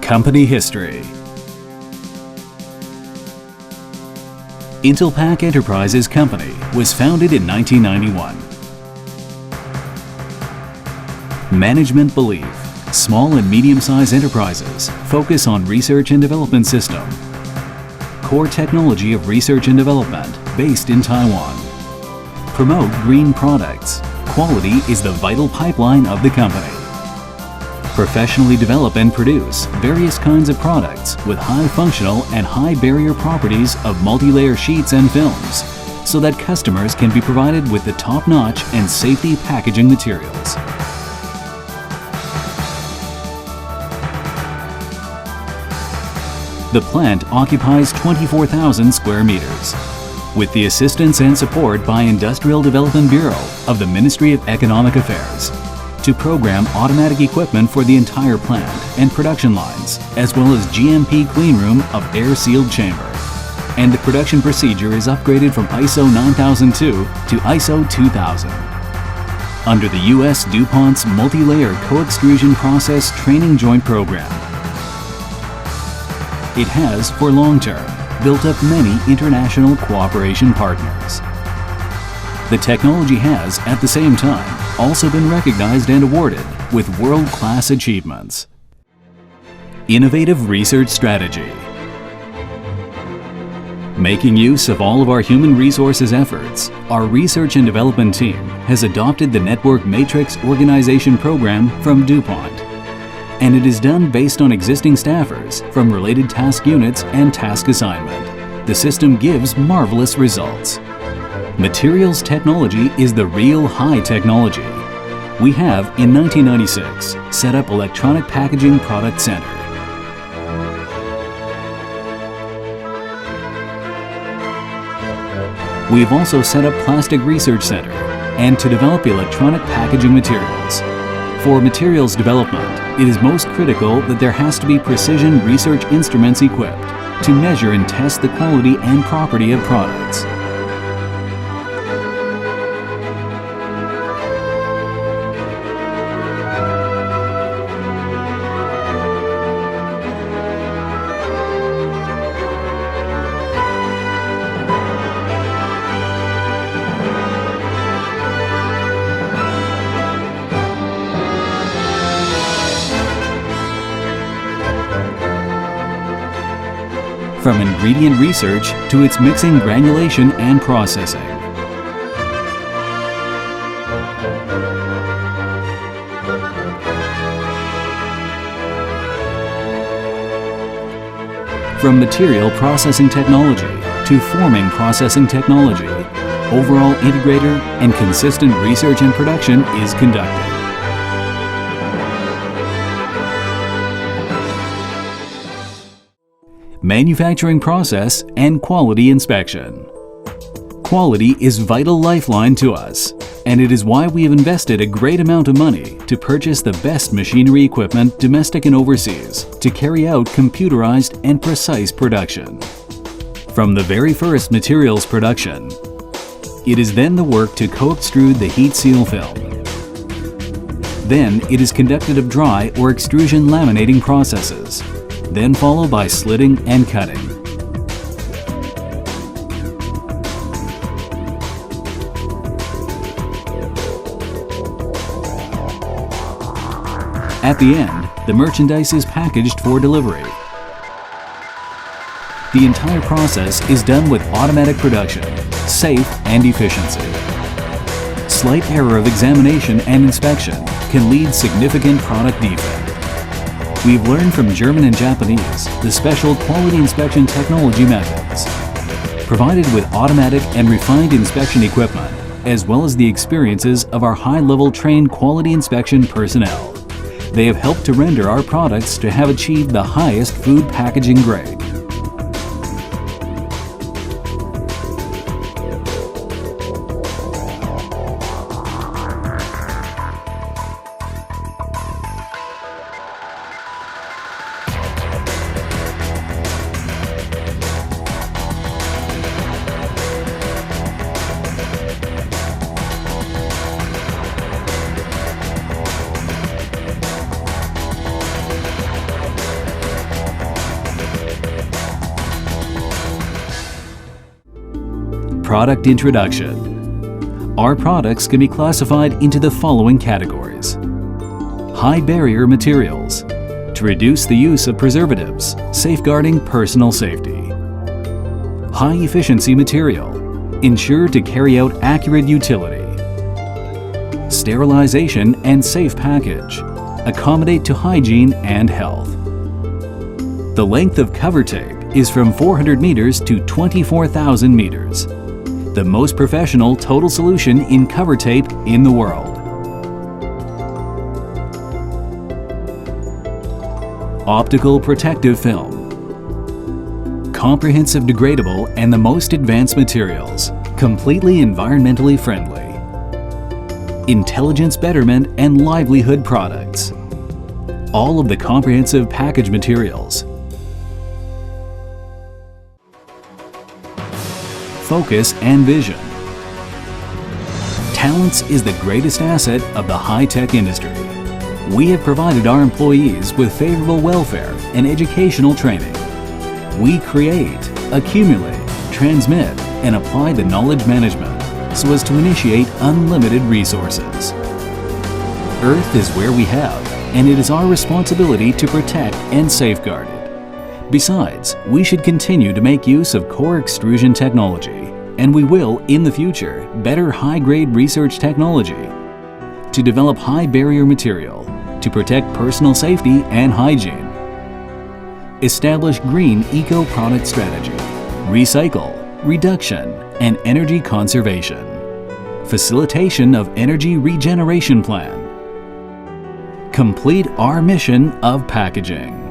Company history. Intlpak Enterprises Co. was founded in 1991. Management belief: small and medium-sized enterprises focus on research and development system. Core technology of research and development based in Taiwan. Promote green products. Quality is the vital pipeline of the company. Professionally develop and produce various kinds of products with high functional and high barrier properties of multi-layer sheets and films, so that customers can be provided with the top-notch and safety packaging materials. The plant occupies 24,000 square meters. With the assistance and support by Industrial Development Bureau of the Ministry of Economic Affairs, to program automatic equipment for the entire plant and production lines, as well as GMP cleanroom of air-sealed chamber. And the production procedure is upgraded from ISO 9002 to ISO 2000. Under the U.S. DuPont's multi-layer co-extrusion process training joint program. It has, for long-term, built up many international cooperation partners. The technology has, at the same time, also been recognized and awarded with world-class achievements. Innovative research strategy. Making use of all of our human resources efforts, our research and development team has adopted the Network Matrix Organization Program from DuPont. And it is done based on existing staffers from related task units and task assignment. The system gives marvelous results. Materials technology is the real high technology. We have, in 1996, set up Electronic Packaging Product Center. We have also set up Plastic Research Center and to develop electronic packaging materials. For materials development, it is most critical that there has to be precision research instruments equipped to measure and test the quality and property of products. From ingredient research to its mixing, granulation, and processing. From material processing technology to forming processing technology, overall integrator and consistent research and production is conducted. Manufacturing process and quality inspection. Quality is vital lifeline to us, and it is why we have invested a great amount of money to purchase the best machinery equipment, domestic and overseas, to carry out computerized and precise production. From the very first materials production, it is then the work to co-extrude the heat seal film. Then it is conducted of dry or extrusion laminating processes, then followed by slitting and cutting. At the end, the merchandise is packaged for delivery. The entire process is done with automatic production, safe and efficiency. Slight error of examination and inspection can lead significant product defect. We've learned from German and Japanese the special quality inspection technology methods. Provided with automatic and refined inspection equipment, as well as the experiences of our high-level trained quality inspection personnel, they have helped to render our products to have achieved the highest food packaging grade. Product introduction. Our products can be classified into the following categories. High barrier materials, to reduce the use of preservatives, safeguarding personal safety. High efficiency material, ensure to carry out accurate utility. Sterilization and safe package, accommodate to hygiene and health. The length of cover tape is from 400 meters to 24,000 meters. The most professional total solution in cover tape in the world. Optical protective film. Comprehensive degradable and the most advanced materials. Completely environmentally friendly. Intelligence betterment and livelihood products. All of the comprehensive package materials. Focus and vision. Talents is the greatest asset of the high-tech industry. We have provided our employees with favorable welfare and educational training. We create, accumulate, transmit, and apply the knowledge management so as to initiate unlimited resources. Earth is where we have, and it is our responsibility to protect and safeguard it. Besides, we should continue to make use of core extrusion technology, and we will, in the future, better high-grade research technology to develop high-barrier material to protect personal safety and hygiene. Establish green eco-product strategy, recycle, reduction, and energy conservation. Facilitation of energy regeneration plan. Complete our mission of packaging.